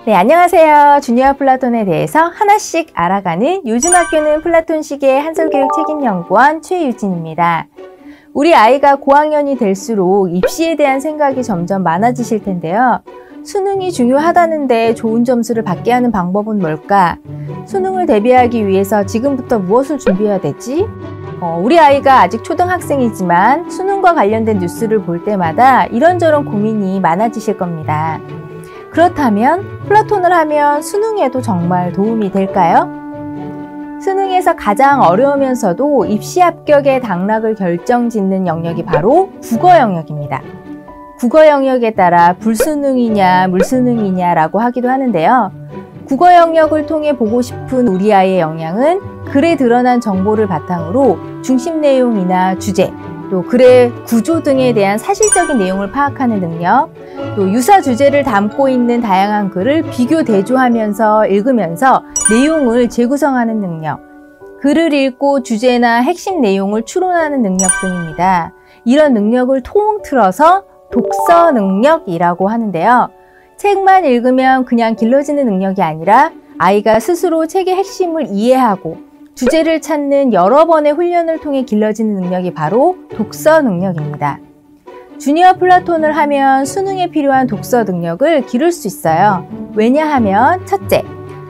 네, 안녕하세요. 주니어 플라톤에 대해서 하나씩 알아가는 요즘 학교는 플라톤식의 한솔교육 책임연구원 최유진입니다. 우리 아이가 고학년이 될수록 입시에 대한 생각이 점점 많아지실 텐데요. 수능이 중요하다는데 좋은 점수를 받게 하는 방법은 뭘까? 수능을 대비하기 위해서 지금부터 무엇을 준비해야 되지? 우리 아이가 아직 초등학생이지만 수능과 관련된 뉴스를 볼 때마다 이런저런 고민이 많아지실 겁니다. 그렇다면 플라톤을 하면 수능에도 정말 도움이 될까요? 수능에서 가장 어려우면서도 입시 합격의 당락을 결정짓는 영역이 바로 국어 영역입니다. 국어 영역에 따라 불수능이냐 물수능이냐라고 하기도 하는데요. 국어 영역을 통해 보고 싶은 우리 아이의 역량은 글에 드러난 정보를 바탕으로 중심 내용이나 주제, 또 글의 구조 등에 대한 사실적인 내용을 파악하는 능력, 또 유사 주제를 담고 있는 다양한 글을 비교 대조하면서 읽으면서 내용을 재구성하는 능력, 글을 읽고 주제나 핵심 내용을 추론하는 능력 등입니다. 이런 능력을 통틀어서 독서 능력이라고 하는데요. 책만 읽으면 그냥 길러지는 능력이 아니라 아이가 스스로 책의 핵심을 이해하고 주제를 찾는 여러 번의 훈련을 통해 길러지는 능력이 바로 독서 능력입니다. 주니어 플라톤을 하면 수능에 필요한 독서 능력을 기를 수 있어요. 왜냐하면 첫째,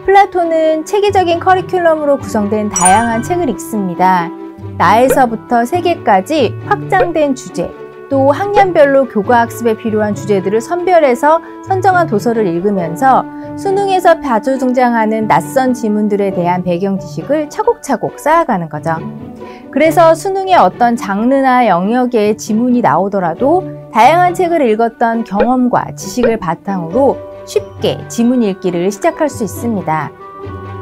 플라톤은 체계적인 커리큘럼으로 구성된 다양한 책을 읽습니다. 나에서부터 세계까지 확장된 주제, 또 학년별로 교과학습에 필요한 주제들을 선별해서 선정한 도서를 읽으면서 수능에서 자주 등장하는 낯선 지문들에 대한 배경 지식을 차곡차곡 쌓아가는 거죠. 그래서 수능에 어떤 장르나 영역의 지문이 나오더라도 다양한 책을 읽었던 경험과 지식을 바탕으로 쉽게 지문 읽기를 시작할 수 있습니다.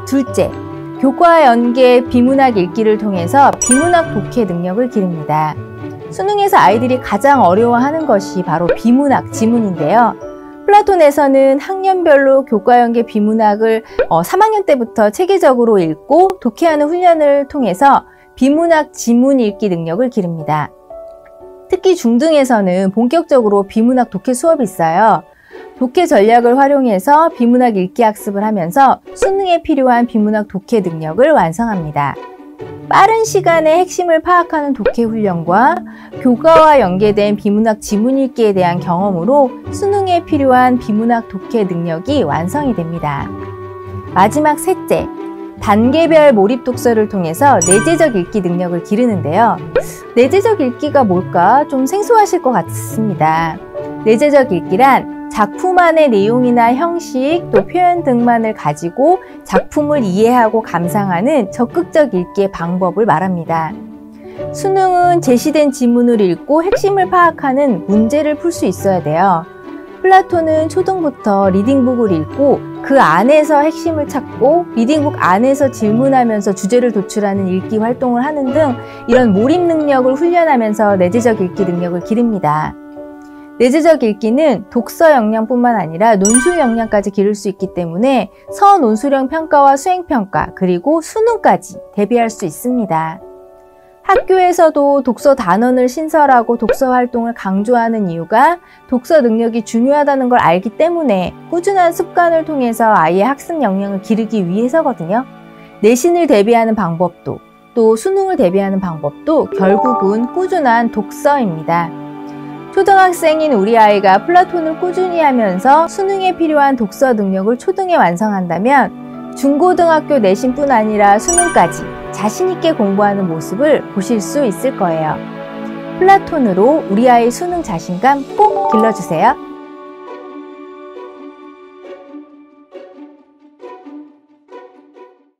둘째, 교과 연계 비문학 읽기를 통해서 비문학 독해 능력을 기릅니다. 수능에서 아이들이 가장 어려워하는 것이 바로 비문학 지문인데요. 플라톤에서는 학년별로 교과 연계 비문학을 3학년 때부터 체계적으로 읽고 독해하는 훈련을 통해서 비문학 지문 읽기 능력을 기릅니다. 특히 중등에서는 본격적으로 비문학 독해 수업이 있어요. 독해 전략을 활용해서 비문학 읽기 학습을 하면서 수능에 필요한 비문학 독해 능력을 완성합니다. 빠른 시간에 핵심을 파악하는 독해 훈련과 교과와 연계된 비문학 지문 읽기에 대한 경험으로 수능에 필요한 비문학 독해 능력이 완성이 됩니다. 마지막 셋째, 단계별 몰입 독서를 통해서 내재적 읽기 능력을 기르는데요. 내재적 읽기가 뭘까? 좀 생소하실 것 같습니다. 내재적 읽기란 작품 안의 내용이나 형식, 또 표현 등만을 가지고 작품을 이해하고 감상하는 적극적 읽기의 방법을 말합니다. 수능은 제시된 지문을 읽고 핵심을 파악하는 문제를 풀 수 있어야 돼요. 플라톤은 초등부터 리딩북을 읽고 그 안에서 핵심을 찾고 리딩북 안에서 질문하면서 주제를 도출하는 읽기 활동을 하는 등 이런 몰입 능력을 훈련하면서 내재적 읽기 능력을 기릅니다. 내재적 읽기는 독서 역량뿐만 아니라 논술 역량까지 기를 수 있기 때문에 서논술형 평가와 수행평가 그리고 수능까지 대비할 수 있습니다. 학교에서도 독서 단원을 신설하고 독서 활동을 강조하는 이유가 독서 능력이 중요하다는 걸 알기 때문에 꾸준한 습관을 통해서 아이의 학습 역량을 기르기 위해서거든요. 내신을 대비하는 방법도 또 수능을 대비하는 방법도 결국은 꾸준한 독서입니다. 초등학생인 우리 아이가 플라톤을 꾸준히 하면서 수능에 필요한 독서 능력을 초등에 완성한다면 중고등학교 내신뿐 아니라 수능까지 자신 있게 공부하는 모습을 보실 수 있을 거예요. 플라톤으로 우리 아이의 수능 자신감 꼭 길러주세요.